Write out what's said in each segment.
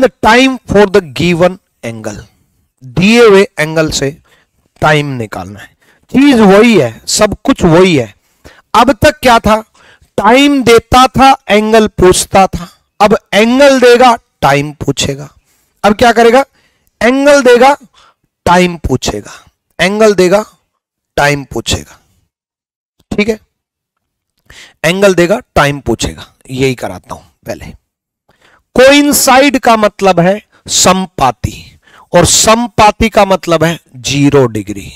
The time for the given angle, दिए हुए angle से टाइम निकालना है। चीज वही है, सब कुछ वही है। अब तक क्या था, टाइम देता था, एंगल पूछता था। अब एंगल देगा, टाइम पूछेगा। अब क्या करेगा, एंगल देगा, टाइम पूछेगा, एंगल देगा, टाइम पूछेगा। ठीक है, एंगल देगा, टाइम पूछेगा। यही कराता हूं पहले। कोइंसाइड का मतलब है समपाती, और समपाती का मतलब है 0 डिग्री।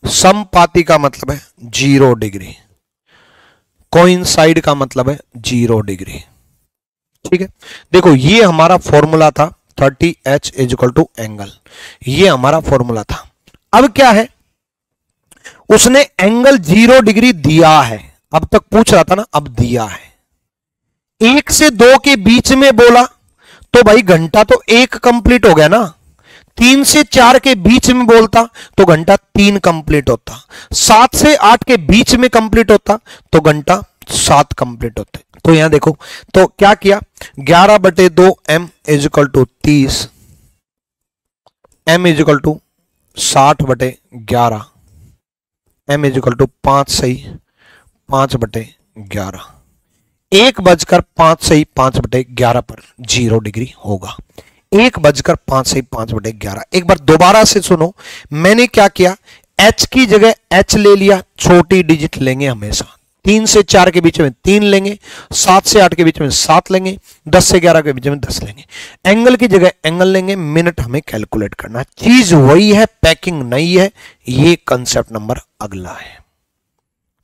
समपाती का मतलब है 0 डिग्री, कोइंसाइड का मतलब है 0 डिग्री। ठीक है, देखो ये हमारा फॉर्मूला था 30h इक्वल टू एंगल, ये हमारा फॉर्मूला था। अब क्या है, उसने एंगल 0 डिग्री दिया है। अब तक पूछ रहा था ना, अब दिया है। 1 से 2 के बीच में बोला तो भाई घंटा तो 1 कंप्लीट हो गया ना। 3 से 4 के बीच में बोलता तो घंटा 3 कंप्लीट होता। 7 से 8 के बीच में कंप्लीट होता तो घंटा 7 कंप्लीट होते। तो यहां देखो, तो क्या किया, 11/2 m equal to 30, m equal to 60/11, m equal to 5 सही 5/11, 1:05 सही 5/11 पर 0 डिग्री होगा। 1:05 सही 5/11। एक बार दोबारा से सुनो, मैंने क्या किया, h की जगह h ले लिया, छोटी डिजिट लेंगे हमेशा। 3 से 4 के बीच में 3 लेंगे, 7 से 8 के बीच में 7 लेंगे, 10 से 11 के बीच में 10 लेंगे। एंगल की जगह एंगल लेंगे, मिनट हमें कैलकुलेट करना है। चीज वही है, पैकिंग नहीं है। ये कंसेप्ट नंबर अगला है।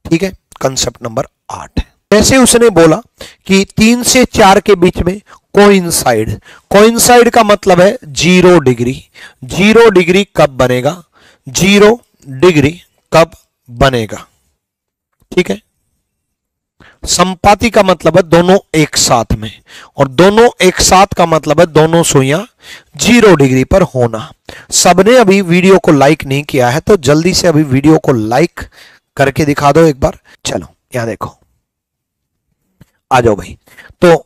ठीक है, कंसेप्ट नंबर 8 है। जैसे उसने बोला कि 3 से 4 के बीच में कोइंसाइड, कोइंसाइड का मतलब है 0 डिग्री। 0 डिग्री कब बनेगा, 0 डिग्री कब बनेगा। ठीक है, संपाती का मतलब है दोनों एक साथ में, और दोनों एक साथ का मतलब है दोनों सुइयां 0 डिग्री पर होना। सबने अभी वीडियो को लाइक नहीं किया है तो जल्दी से अभी वीडियो को लाइक करके दिखा दो एक बार। चलो यहां देखो, आ जाओ भाई। तो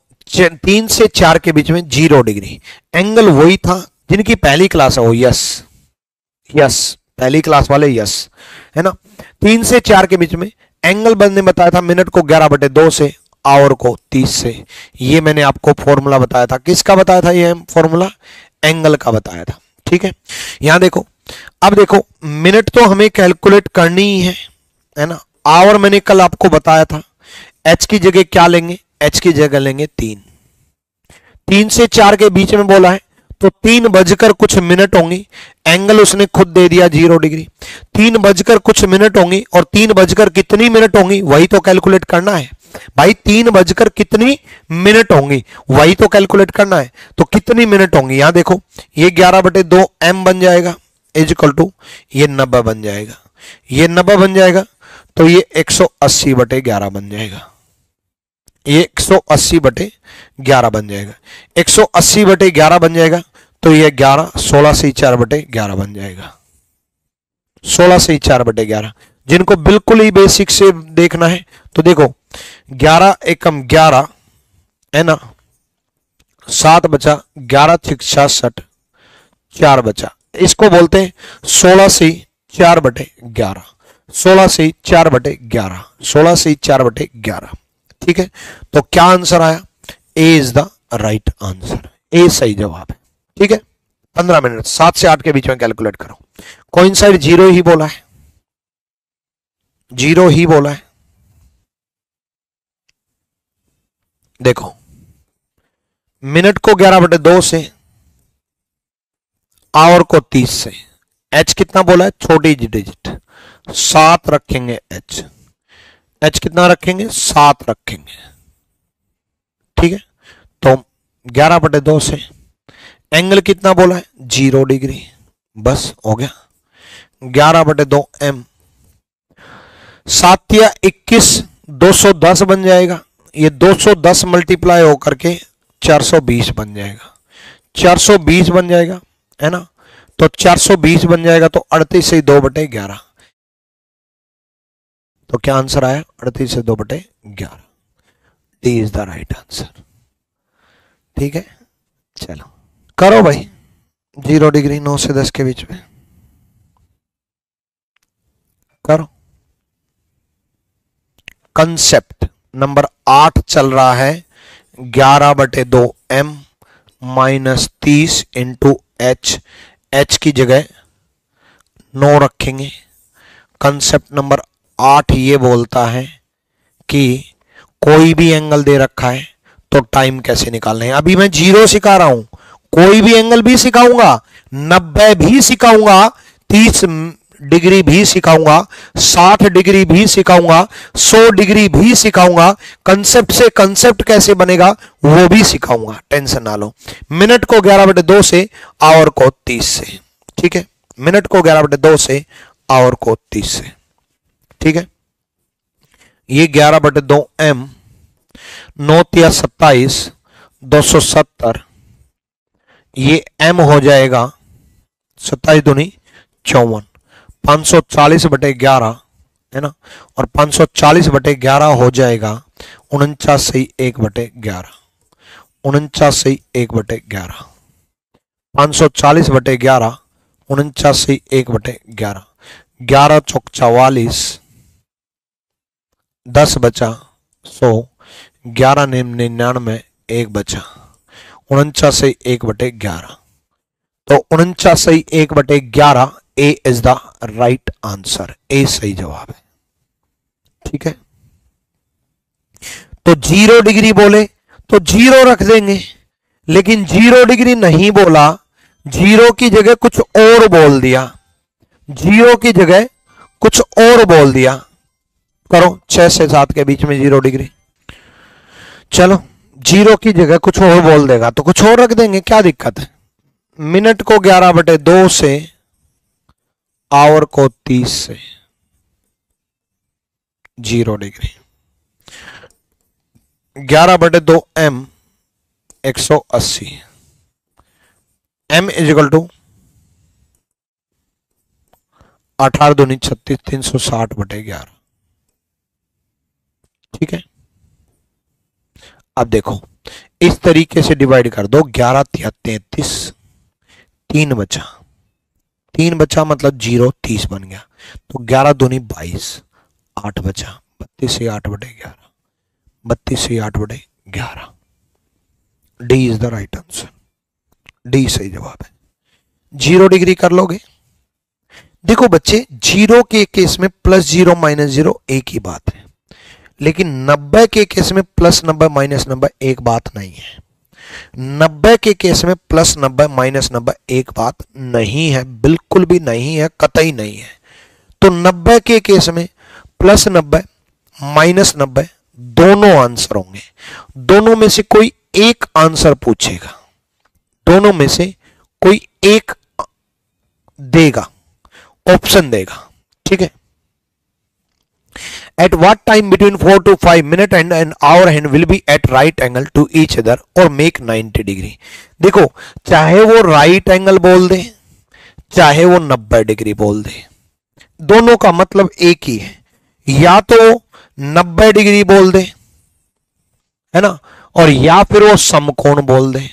3 से 4 के बीच में 0 डिग्री, एंगल वही था। जिनकी पहली क्लास है वो यस, यस पहली क्लास वाले यस, है ना। 3 से 4 के बीच में एंगल बनने बताया था, मिनट को 11/2 से, आवर को 30 से। ये मैंने आपको फॉर्मूला बताया था। किसका बताया था ये फॉर्मूला, एंगल का बताया था। ठीक है, यहां देखो, अब देखो मिनट तो हमें कैलकुलेट करनी ही है ना। आवर मैंने कल आपको बताया था, h की जगह क्या लेंगे, h की जगह लेंगे 3। 3 से 4 के बीच में बोला है तो 3 बजकर कुछ मिनट होंगी, एंगल उसने खुद दे दिया 0 डिग्री। 3 बजकर कुछ मिनट होंगी, और 3 बजकर कितनी मिनट होंगी वही तो कैलकुलेट करना है भाई। 3 बजकर कितनी मिनट होंगी वही तो कैलकुलेट करना है। तो कितनी मिनट होंगी, यहां देखो, ये 11/2 m बन जाएगा इक्वल टू ये 90 बन जाएगा, ये 90 बन जाएगा, तो ये 180/11 बन जाएगा, ये 180/11 बन जाएगा। 180/11 बन जाएगा तो ये 11, 16 से 4/11 बन जाएगा। 16 से 4/11। जिनको बिल्कुल ही बेसिक से देखना है तो देखो, 11 एकम 11 है ना, 7 बचा, 11 6 66, 4 बचा। इसको बोलते हैं 16 से 4/11, 16 से 4/11, 16 से 4/11। ठीक है, तो क्या आंसर आया, ए इज द राइट आंसर, ए सही जवाब है। ठीक है, 15 मिनट 7 से 8 के बीच में कैलकुलेट करो। कोइंसाइड 0 ही बोला है, 0 ही बोला है। देखो, मिनट को 11/2 से, आवर को 30 से, h कितना बोला है, छोटी डिजिट 7 रखेंगे, h कितना रखेंगे, 7 रखेंगे। ठीक है, तो 11/2 से एंगल कितना बोला है, 0 डिग्री, बस हो गया। 11/2 m, 7 या 21, 210 बन जाएगा। ये 210 मल्टीप्लाई होकर के 420 बन जाएगा, 420 बन जाएगा, है ना। तो 420 बन जाएगा तो 38 से 2/11। तो क्या आंसर आया, 38 से 2/11। D is the right answer. ठीक है, चलो। करो भाई 0 डिग्री 9 से 10 के बीच में करो। कंसेप्ट नंबर 8 चल रहा है 11/2m माइनस 30 इंटू एच की जगह 9 रखेंगे। कंसेप्ट नंबर 8 ये बोलता है कि कोई भी एंगल दे रखा है तो टाइम कैसे निकालना है। अभी मैं 0 सिखा रहा हूं, कोई भी एंगल भी सिखाऊंगा, 90 भी सिखाऊंगा, 30 डिग्री भी सिखाऊंगा, 60 डिग्री भी सिखाऊंगा, 100 डिग्री भी सिखाऊंगा। कंसेप्ट से कंसेप्ट कैसे बनेगा वो भी सिखाऊंगा, टेंशन ना लो। मिनट को 11/2 से, आवर को 30 से, ठीक है। मिनट को 11/2 से, आवर को 30 से, ठीक है। ये 11/2m 9 × 27 270, ये m हो जाएगा 27 दूनी 54, 540/11 है ना, और 540/11 हो जाएगा 49/1/11, 49/1/11, 540/11 49/1/11, 11 चौक 44, 10 बचा 100, 11 99, 1 बचा, 49/1/11। तो 49/1/11 ए इज द राइट आंसर, ए सही जवाब है, ठीक है। तो 0 डिग्री बोले तो 0 रख देंगे, लेकिन 0 डिग्री नहीं बोला, 0 की जगह कुछ और बोल दिया, 0 की जगह कुछ और बोल दिया। करो 6 से 7 के बीच में 0 डिग्री, चलो 0 की जगह कुछ और बोल देगा तो कुछ और रख देंगे, क्या दिक्कत है। मिनट को 11/2 से, आवर को 30 से, 0 degree, 11/2m 180, m is equal to 18 दूनी 36 360/11, ठीक है। अब देखो इस तरीके से डिवाइड कर दो, 11 × 33, 3 बचा, 3 बचा मतलब 0 30 बन गया, तो 11 दूनी 22, 8 बचा, 32/8/11, 32/8/11। D is the right answer, D सही जवाब है। 0 डिग्री कर लोगे। देखो बच्चे 0 के केस में +0 -0 एक ही बात है, लेकिन 90 के केस में +90 -90 एक बात नहीं है। 90 के केस में +90 -90 एक बात नहीं है, बिल्कुल भी नहीं है, कतई नहीं है। तो 90 के केस में +90 -90 दोनों आंसर होंगे, दोनों में से कोई एक आंसर पूछेगा, दोनों में से कोई एक देगा, ऑप्शन देगा, ठीक है। At what time between 4 to 5 minute and an hour hand will be at right angle to each other or make 90 degree. देखो चाहे वो राइट एंगल बोल दे, चाहे वो 90 डिग्री बोल दे, दोनों का मतलब एक ही है। या तो 90 डिग्री बोल दे, है ना, और या फिर वो समकोण बोल दे,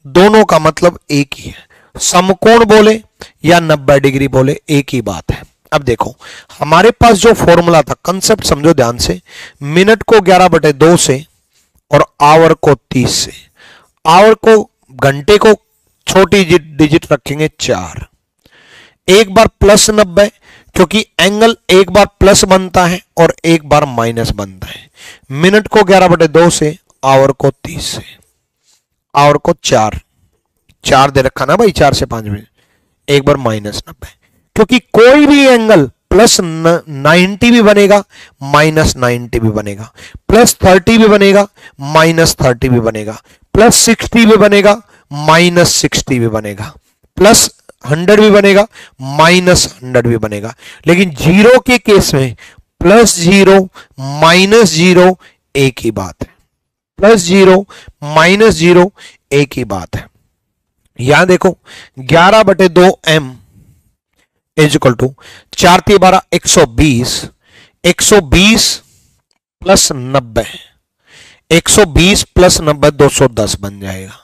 दोनों का मतलब एक ही है। समकोण बोले या 90 डिग्री बोले एक ही बात है। अब देखो हमारे पास जो फॉर्मूला था, कंसेप्ट समझो ध्यान से, मिनट को 11/2 से और आवर को 30 से, आवर को घंटे को छोटी डिजिट रखेंगे 4, एक बार +90 क्योंकि एंगल एक बार प्लस बनता है और एक बार माइनस बनता है। मिनट को 11/2 से, आवर को 30 से, आवर को 4 दे रखा ना भाई, 4 से 5 मिनट, एक बार -90, क्योंकि कोई भी एंगल +90 भी बनेगा, -90 भी बनेगा, +30 भी बनेगा, -30 भी बनेगा, +60 भी बनेगा, -60 भी बनेगा, +100 भी बनेगा, -100 भी बनेगा। लेकिन 0 के केस में +0 -0 एक ही बात है, +0 -0 एक ही बात है। यहां देखो 11/2m इक्वल टू 4 × 12 120, 120 + 90, 120 + 90 210 बन जाएगा।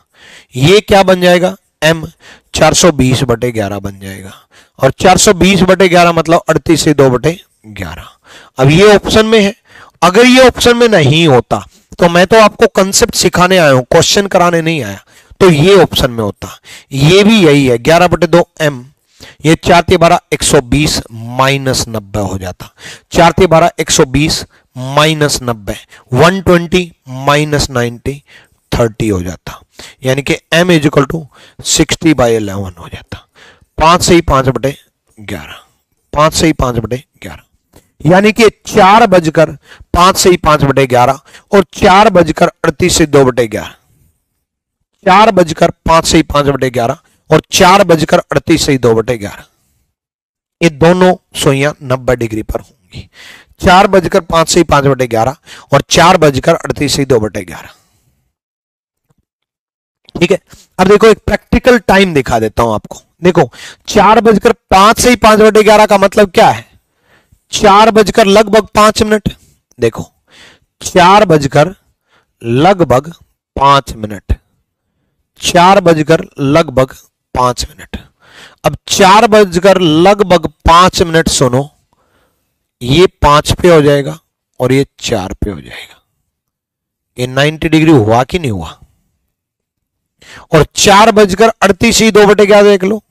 ये क्या बन जाएगा, m 420/11 बन जाएगा। और 420/11 मतलब 38 से 2/11। अब ये ऑप्शन में है, अगर ये ऑप्शन में नहीं होता तो मैं तो आपको कंसेप्ट सिखाने आया हूं, क्वेश्चन कराने नहीं आया, तो ये ऑप्शन में होता। ये भी यही है 11/2 m, ये 4 × 12 120 माइनस 90 हो जाता। 4 × 12 120 माइनस 90, 120 माइनस 90 30 हो जाता। यानी कि m इजिकल टू 60/11 हो जाता। 5 से ही 5/11, 5 से ही 5/11, यानी कि 4:05 से ही 5/11 और 4:38 से 2/11, 4:05 से ही 5/11 और 4:38 से ही 2/11, ये दोनों सुइयां 90 डिग्री पर होंगी। 4:05 से ही 5/11 और 4:38 से ही 2/11। ठीक है, अब देखो एक प्रैक्टिकल टाइम दिखा देता हूं आपको। देखो 4:05 से ही 5/11 का मतलब क्या है, 4:05। देखो 4:05, 4:05। अब 4:05 सुनो, ये 5 पे हो जाएगा और ये 4 पे हो जाएगा। ये 90 डिग्री हुआ कि नहीं हुआ। और 4:38 ही 2/11 देख लो,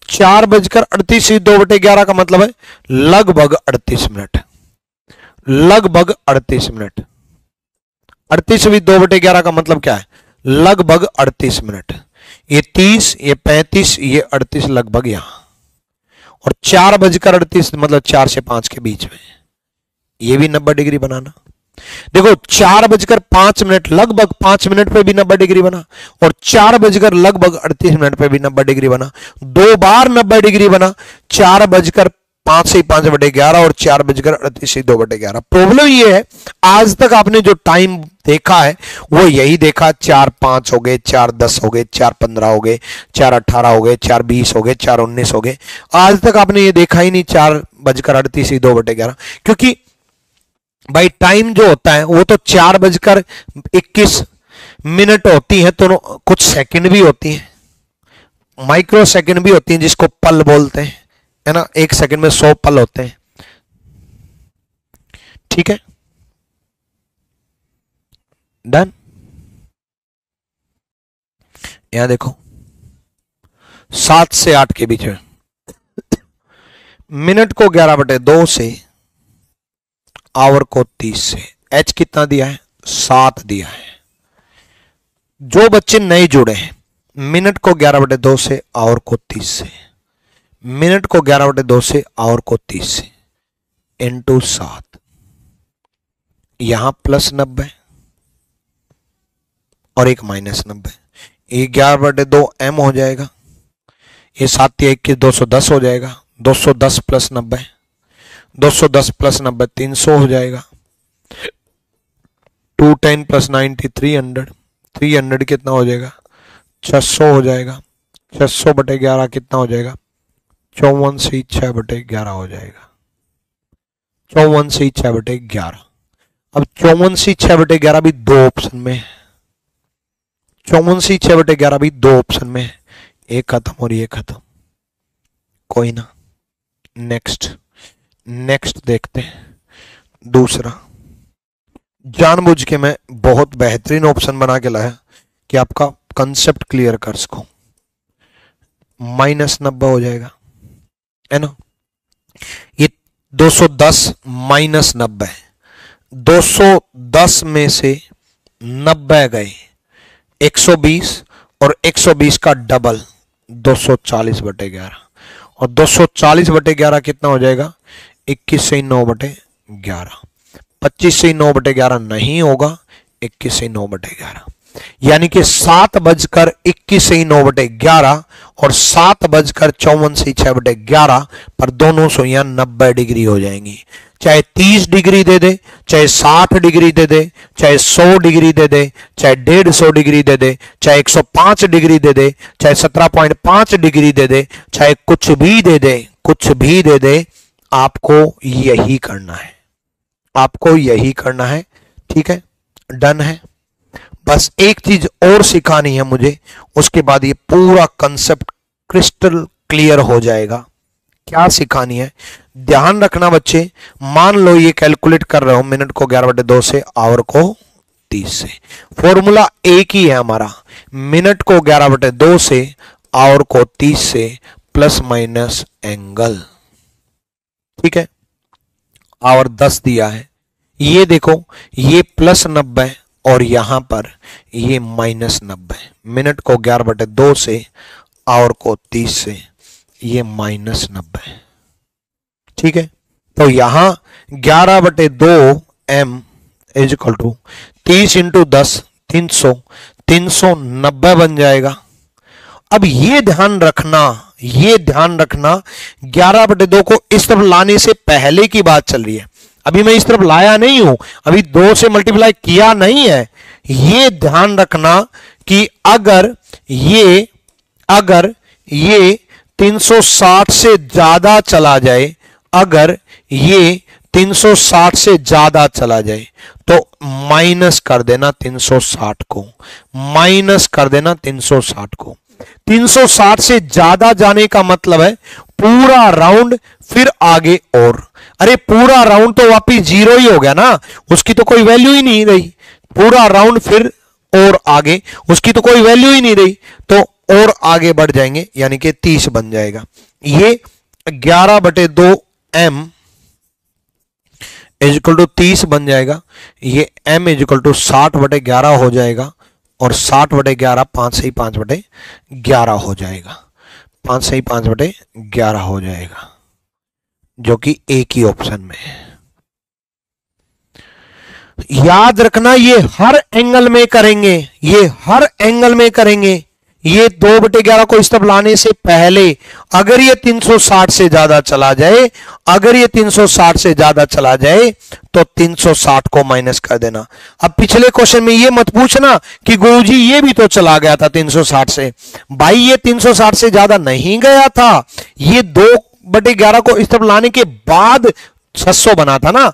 4:38 ही 2/11 का मतलब है लगभग 38 मिनट, लगभग 38 मिनट। 38 भी 2/11 का मतलब क्या है, लगभग 38 मिनट। ये 30, ये 35, ये 38 लगभग यहां। और 4:38 मतलब 4 से 5 के बीच में, ये भी 90 डिग्री बनाना। देखो 4:05 लगभग 5 मिनट पे भी 90 डिग्री बना और 4:38 पे भी 90 डिग्री बना, 2 बार 90 डिग्री बना। 4:05 से 5/11 और 4:38 से 2/11। प्रॉब्लम ये है आज तक आपने जो टाइम देखा है वो यही देखा, 4:05 हो गए, 4:10 हो गए, 4:15 हो गए, 4:18 हो गए, 4:20 हो गए, 4:19 हो गए। आज तक आपने ये देखा ही नहीं 4:38 से 2/11, क्योंकि भाई टाइम जो होता है वो तो 4:21 होती है, तो कुछ सेकंड भी होती हैं, माइक्रो सेकंड भी होती हैं जिसको पल बोलते हैं, है ना। 1 सेकंड में 100 पल होते हैं। ठीक है, डन। यहां देखो 7 से 8 के बीच में मिनट को 11/2 से, आवर को 30 से। एच कितना दिया है, 7 दिया है। जो बच्चे नए जुड़े हैं, मिनट को 11/2 से, आवर को 30 से, मिनट को 11/2 से, आवर को 30 से, इंटू 7, यहां +90 और एक -90, ये 11/2 m हो जाएगा। ये 7 × 21 210 हो जाएगा। 210 + 90, 210 + 90 300 हो जाएगा। 210 + 90 300, 300 कितना हो जाएगा, 600 हो जाएगा। 600/11 कितना हो जाएगा, 54 से 6/11 हो जाएगा। 54 से 6/11। अब 54 से 6/11 भी 2 ऑप्शन में है, 54 से 6/11 भी 2 ऑप्शन में है। एक खत्म और ये खत्म, कोई ना। नेक्स्ट देखते हैं दूसरा। जानबूझ के मैं बहुत बेहतरीन ऑप्शन बना के लाया कि आपका कंसेप्ट क्लियर कर सकूं। -90 हो जाएगा, है ना। ये 210 - 90, 210 में से 90 गए, 120 और 120 का डबल 240/11 और 240/11 कितना हो जाएगा, 21 से 9/11। 25 से 9/11 नहीं होगा, 21 से 9/11, यानी कि 7:21 से 9/11 और 7:54 से 6/11 पर दोनों सुइयां 90 डिग्री हो जाएंगी। चाहे 30 डिग्री दे दे, चाहे 60 डिग्री दे दे, चाहे 100 डिग्री दे दे, चाहे 150 डिग्री दे दे, चाहे 105 डिग्री दे दे, चाहे 17.5 डिग्री दे दे, चाहे कुछ भी दे दे, कुछ भी दे दे, आपको यही करना है, आपको यही करना है। ठीक है, डन है। बस एक चीज और सिखानी है मुझे, उसके बाद ये पूरा कंसेप्ट क्रिस्टल क्लियर हो जाएगा। क्या सिखानी है, ध्यान रखना बच्चे। मान लो ये कैलकुलेट कर रहे हो मिनट को 11/2 से, आवर को 30 से। फॉर्मूला एक ही है हमारा, मिनट को 11/2 से, आवर को 30 से, प्लस माइनस एंगल। ठीक है, आवर 10 दिया है, ये देखो ये प्लस 90 और यहां पर ये माइनस 90। मिनट को 11/2 से, आवर को 30 से, ये माइनस 90। ठीक है, तो यहां 11/2 m is equal to 30 into 10 300, 390 बन जाएगा। अब ये ध्यान रखना, ये ध्यान रखना 11/2 को इस तरफ लाने से पहले की बात चल रही है, अभी मैं इस तरफ लाया नहीं हूं, अभी 2 से मल्टीप्लाई किया नहीं है। ये ध्यान रखना कि अगर ये 360 से ज्यादा चला जाए, अगर ये 360 से ज्यादा चला जाए तो माइनस कर देना 360 को, माइनस कर देना 360 को। 360 से ज्यादा जाने का मतलब है पूरा राउंड फिर आगे और, अरे पूरा राउंड तो वापिस 0 ही हो गया ना, उसकी तो कोई वैल्यू ही नहीं रही। पूरा राउंड फिर और आगे, उसकी तो कोई वैल्यू ही नहीं रही, तो और आगे बढ़ जाएंगे, यानी कि 30 बन जाएगा। ये 11/2 m इज इक्वल टू 30 बन जाएगा। ये m इज इक्वल टू 60/11 हो जाएगा, और 60/11 5 से ही 5/11 हो जाएगा, 5 से ही 5/11 हो जाएगा, जो कि एक ही ऑप्शन में है। याद रखना ये हर एंगल में करेंगे, ये हर एंगल में करेंगे। ये 2/11 को इस तरफ लाने से पहले अगर ये 360 से ज्यादा चला जाए, अगर ये 360 से ज्यादा चला जाए तो 360 को माइनस कर देना। अब पिछले क्वेश्चन में ये मत पूछना कि गुरुजी ये भी तो चला गया था 360 से। भाई ये 360 से ज्यादा नहीं गया था, ये 2/11 को इस तरफ लाने के बाद 600 बना था ना,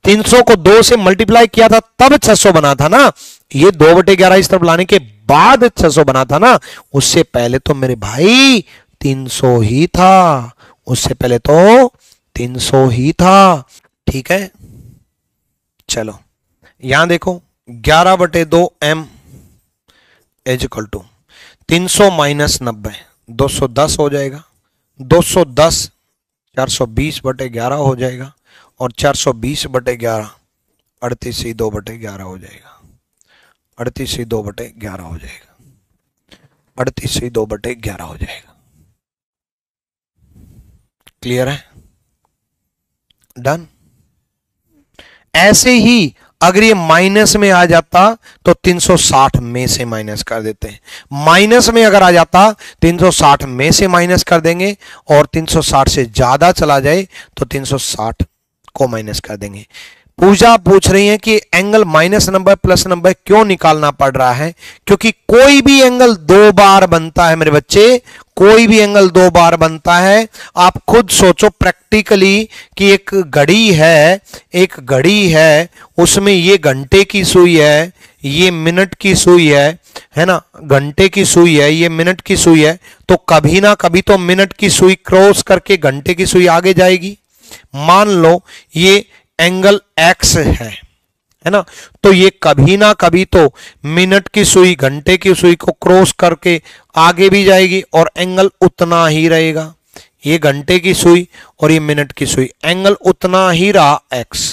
300 को 2 से मल्टीप्लाई किया था तब 600 बना था ना। ये 2/11 इस तरफ लाने के बाद 600 बना था ना, उससे पहले तो मेरे भाई 300 ही था, उससे पहले तो 300 ही था। ठीक है, चलो यहां देखो 11/2 m is equal to 300 minus 90 210 हो जाएगा, 210 420/11 हो जाएगा, और 420/11 38/2/11 हो जाएगा, 38/2/11 हो जाएगा, 38/2/11 हो जाएगा। क्लियर है, डन। ऐसे ही अगर ये माइनस में आ जाता तो 360 में से माइनस कर देते हैं, माइनस में अगर आ जाता 360 में से माइनस कर देंगे, और 360 से ज्यादा चला जाए तो 360 को माइनस कर देंगे। पूजा पूछ रही है कि angle minus number plus number क्यों निकालना पड़ रहा है, क्योंकि कोई भी एंगल 2 बार बनता है मेरे बच्चे, कोई भी एंगल 2 बार बनता है। आप खुद सोचो प्रैक्टिकली कि एक घड़ी है, एक घड़ी है, उसमें ये घंटे की सुई है, ये मिनट की सुई है ना, घंटे की सुई है, ये मिनट की सुई है, तो कभी ना कभी तो मिनट की सुई क्रॉस करके घंटे की सुई आगे जाएगी। मान लो ये एंगल x है ना, तो ये कभी ना कभी तो मिनट की सुई घंटे की सुई को क्रॉस करके आगे भी जाएगी, और एंगल उतना ही रहेगा। ये घंटे की सुई और ये मिनट की सुई, एंगल उतना ही रहा x,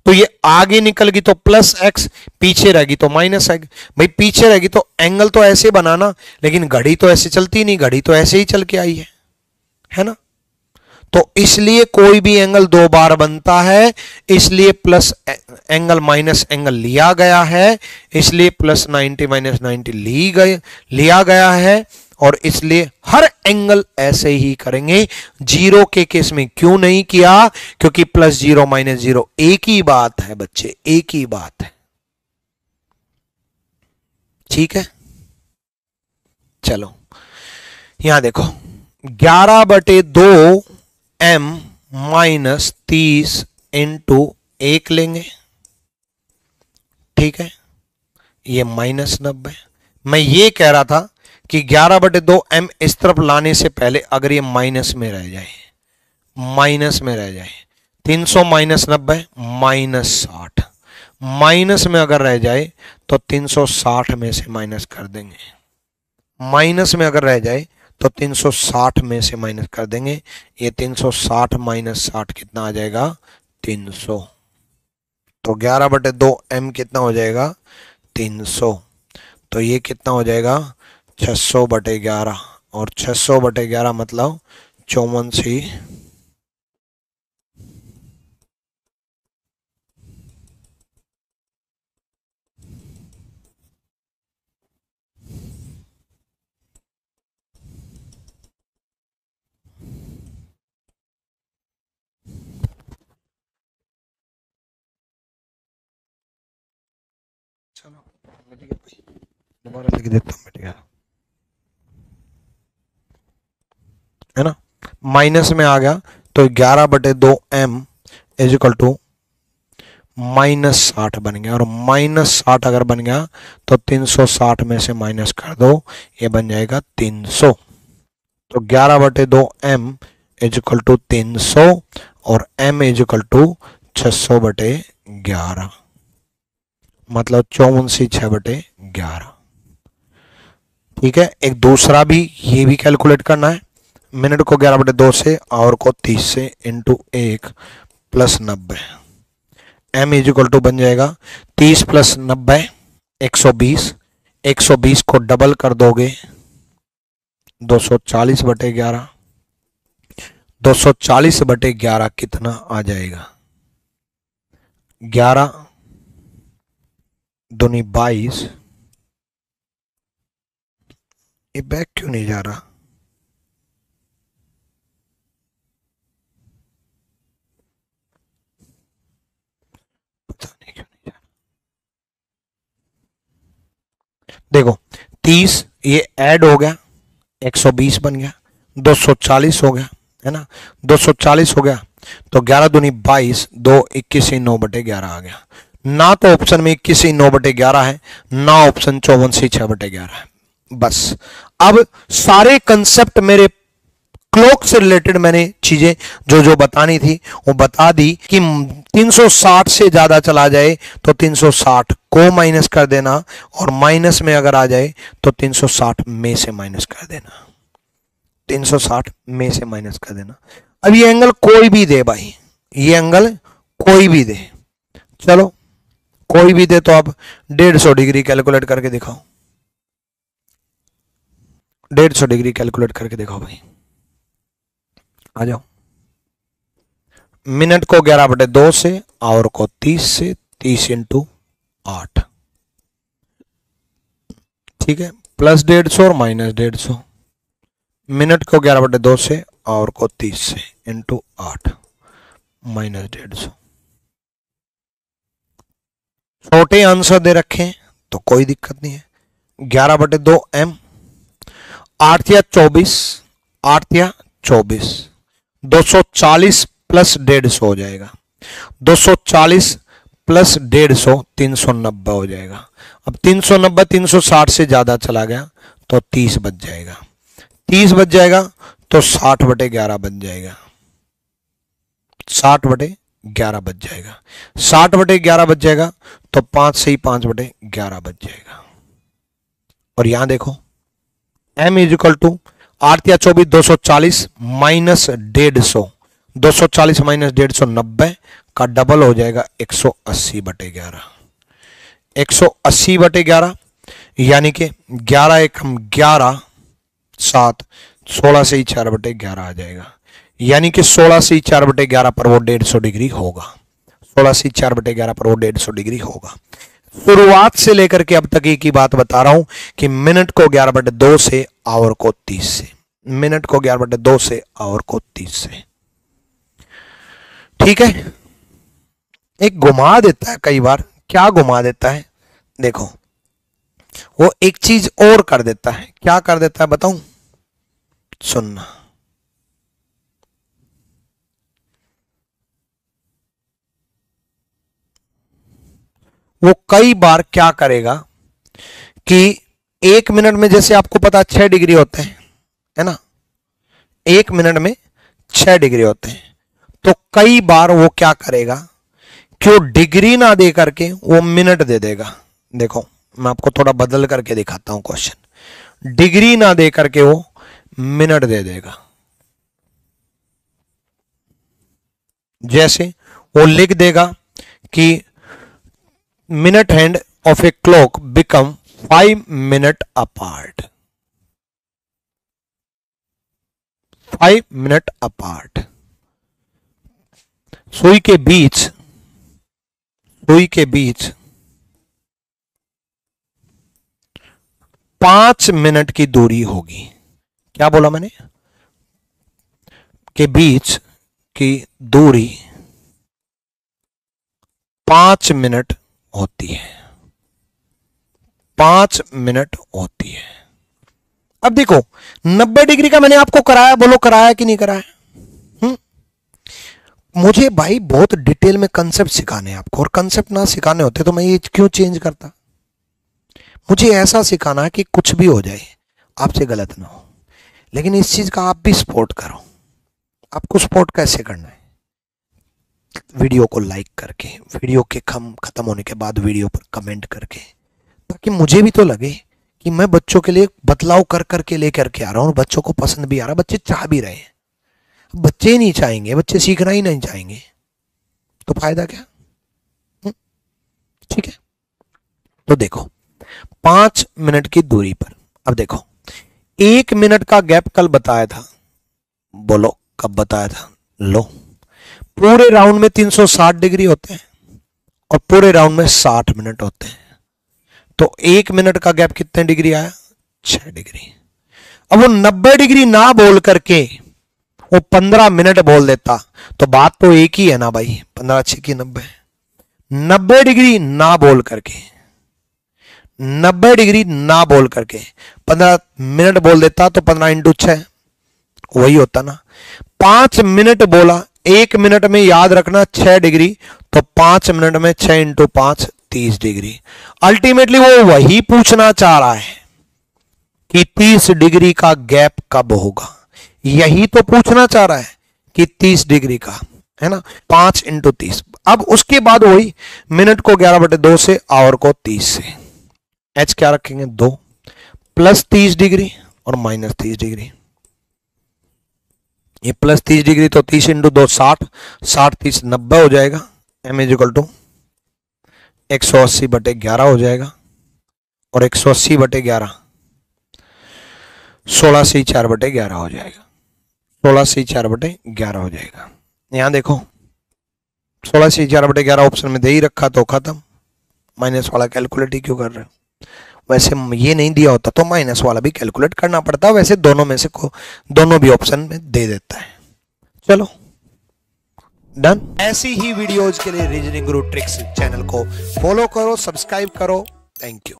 तो ये आगे निकल गई तो प्लस x, पीछे रहेगी तो माइनस x। भाई पीछे रहेगी तो एंगल तो ऐसे बनाना, लेकिन घड़ी तो ऐसे चलती नहीं, घड़ी तो ऐसे ही चल के आई है ना। तो इसलिए कोई भी एंगल 2 बार बनता है, इसलिए प्लस एंगल माइनस एंगल लिया गया है, इसलिए प्लस 90 माइनस 90 लिया गया है, और इसलिए हर एंगल ऐसे ही करेंगे। जीरो के केस में क्यों नहीं किया, क्योंकि प्लस 0 माइनस 0 एक ही बात है बच्चे, एक ही बात है। ठीक है, चलो यहां देखो 11/2 m माइनस 30 इंटू 1 लेंगे। ठीक है, ये -90। मैं ये कह रहा था कि 11/2m इस तरफ लाने से पहले अगर ये माइनस में रह जाए, माइनस में रह जाए, 300 - 90 -60, माइनस में अगर रह जाए तो 360 में से माइनस कर देंगे, माइनस में अगर रह जाए तो 360 में से माइनस कर देंगे। ये 360 - 60 कितना आ जाएगा? 300। तो 11/2m कितना हो जाएगा? 300। तो ये कितना हो जाएगा? 600/11। और 600/11 मतलब 54 चलो दोबारा लिख देता हूँ, बेटा, है ना। माइनस में आ गया तो 11/2m इज इक्वल टू -60 बन गया। और -60 अगर बन गया तो 360 में से माइनस कर दो, ये बन जाएगा 300। तो 11/2m इज इक्वल टू 300 और m इज इक्वल टू 600/11, मतलब 54/6/11। ठीक है। एक दूसरा भी ये भी कैलकुलेट करना है। मिनट को 11/2 से, आवर को 30 से, into 1 + 90। m is equal to बन जाएगा 30 + 90 120। 120 को डबल कर दोगे 240/11। 240/11 कितना आ जाएगा? 11 दूनी 22। ये बैक क्यों नहीं जा रहा? पता नहीं क्यों नहीं जा रहा। देखो 30 ये ऐड हो गया, 120 बन गया, 240 हो गया, है ना। 240 हो गया तो 11 दूनी 22, 2 21 9/11 आ गया। ना तो ऑप्शन में 21 9/11 है, ना ऑप्शन 54 6/11 है। बस अब सारे कंसेप्ट मेरे क्लॉक से रिलेटेड मैंने चीजें जो जो बतानी थी वो बता दी कि 360 से ज्यादा चला जाए तो 360 को माइनस कर देना, और माइनस में अगर आ जाए तो 360 में से माइनस कर देना, 360 में से माइनस कर देना। अब ये एंगल कोई भी दे भाई, ये एंगल कोई भी दे, चलो कोई भी दे तो अब 150 डिग्री कैलकुलेट करके दिखाओ, 150 डिग्री कैलकुलेट करके दिखाओ भाई, आ जाओ। मिनट को 11/2 से, आवर को 30 से, 30 × 8, ठीक है, +150 और -150। मिनट को 11/2 से, आवर को 30 से, × 8 -150। छोटे आंसर दे रखे हैं तो कोई दिक्कत नहीं है। 11/2m, 8 या 24, 8 या 24, 240 + 150 हो जाएगा। 240 + 150 390 हो जाएगा। अब 390 360 से ज्यादा चला गया तो 30 बच जाएगा, 30 बच जाएगा तो 60/11 बच जाएगा, 60/11 बच जाएगा, 60/11 बच जाएगा तो 5 से ही 5/11 बच जाएगा। और यहां देखो m इज इक्वल टू 8 या 24, 240 - 150, 240 - 150 90 का डबल हो जाएगा 180/11, 180/11 यानी कि 11 × 11 7, 16 से ही 4/11 आ जाएगा। यानी कि 16 से ही 4/11 पर वो 150 डिग्री होगा, 16 से 4/11 पर वो 150 डिग्री होगा। शुरुआत से लेकर के अब तक एक ही बात बता रहा हूं कि मिनट को 11/2 से, आवर को 30 से, मिनट को 11/2 से, आवर को 30 से, ठीक है। एक घुमा देता है कई बार, क्या घुमा देता है देखो, वो एक चीज और कर देता है। क्या कर देता है बताऊं? सुनना, वो कई बार क्या करेगा, कि 1 मिनट में जैसे आपको पता 6 डिग्री होते हैं, है ना, 1 मिनट में 6 डिग्री होते हैं। तो कई बार वो क्या करेगा कि वो डिग्री ना दे करके वो मिनट दे देगा। देखो मैं आपको थोड़ा बदल करके दिखाता हूं क्वेश्चन। डिग्री ना दे करके वो मिनट दे देगा। जैसे वो लिख देगा कि minute hand of a clock become 5 minute apart, 5 minute apart. सुई के बीच 5 मिनट की दूरी होगी। क्या बोला मैंने? के बीच की दूरी 5 मिनट होती है, 5 मिनट होती है। अब देखो 90 डिग्री का मैंने आपको कराया, बोलो कराया कि नहीं कराया? मुझे भाई बहुत डिटेल में कंसेप्ट सिखाने हैं आपको, और कंसेप्ट ना सिखाने होते तो मैं ये क्यों चेंज करता। मुझे ऐसा सिखाना है कि कुछ भी हो जाए आपसे गलत ना हो, लेकिन इस चीज का आप भी सपोर्ट करो। आपको सपोर्ट कैसे करना है? वीडियो को लाइक करके, वीडियो के खत्म होने के बाद वीडियो पर कमेंट करके, ताकि मुझे भी तो लगे कि मैं बच्चों के लिए बदलाव कर करके लेकर के आ रहा हूँ, बच्चों को पसंद भी आ रहा है, बच्चे चाह भी रहे हैं। बच्चे ही नहीं चाहेंगे, बच्चे सीखना ही नहीं चाहेंगे तो फायदा क्या? ठीक है, तो देखो 5 मिनट की दूरी पर, अब देखो 1 मिनट का गैप कल बताया था, बोलो कब बताया था? लो, पूरे राउंड में 360 डिग्री होते हैं और पूरे राउंड में 60 मिनट होते हैं। तो 1 मिनट का गैप कितने डिग्री आया? 6 डिग्री। अब वो 90 डिग्री ना बोल करके वो 15 मिनट बोल देता तो बात तो एक ही है ना भाई, 15 6 की 90। 90 डिग्री ना बोल करके, 90 डिग्री ना बोल करके 15 मिनट बोल देता तो 15 इंटू 6 वही होता ना। 5 मिनट बोला, 1 मिनट में याद रखना 6 डिग्री, तो 5 मिनट में 6 इंटू 5 30 डिग्री। अल्टीमेटली वो वही पूछना चाह रहा है कि 30 डिग्री का गैप कब होगा, यही तो पूछना चाह रहा है कि 30 डिग्री का, है ना। 5 इंटू 30। अब उसके बाद वही मिनट को 11/2 से, आवर को 30 से, एच क्या रखेंगे 2, प्लस 30 डिग्री और माइनस 30 डिग्री। ये प्लस 30 डिग्री तो 30 इंटू 2 60, 60 30 90 हो जाएगा। एम इज इक्वल टू 180/11 हो जाएगा, और 180/11 16 से 4/11 हो जाएगा, 16 से 4/11 हो जाएगा। यहां देखो 16 से 4/11 ऑप्शन में दे ही रखा तो खत्म। माइनस वाला कैलकुलेट ही क्यों कर रहे हो? वैसे ये नहीं दिया होता तो माइनस वाला भी कैलकुलेट करना पड़ता, वैसे दोनों में से दोनों भी ऑप्शन में दे देता है। चलो डन। ऐसी ही वीडियोज के लिए रीजनिंग गुरु ट्रिक्स चैनल को फॉलो करो, सब्सक्राइब करो। Thank you.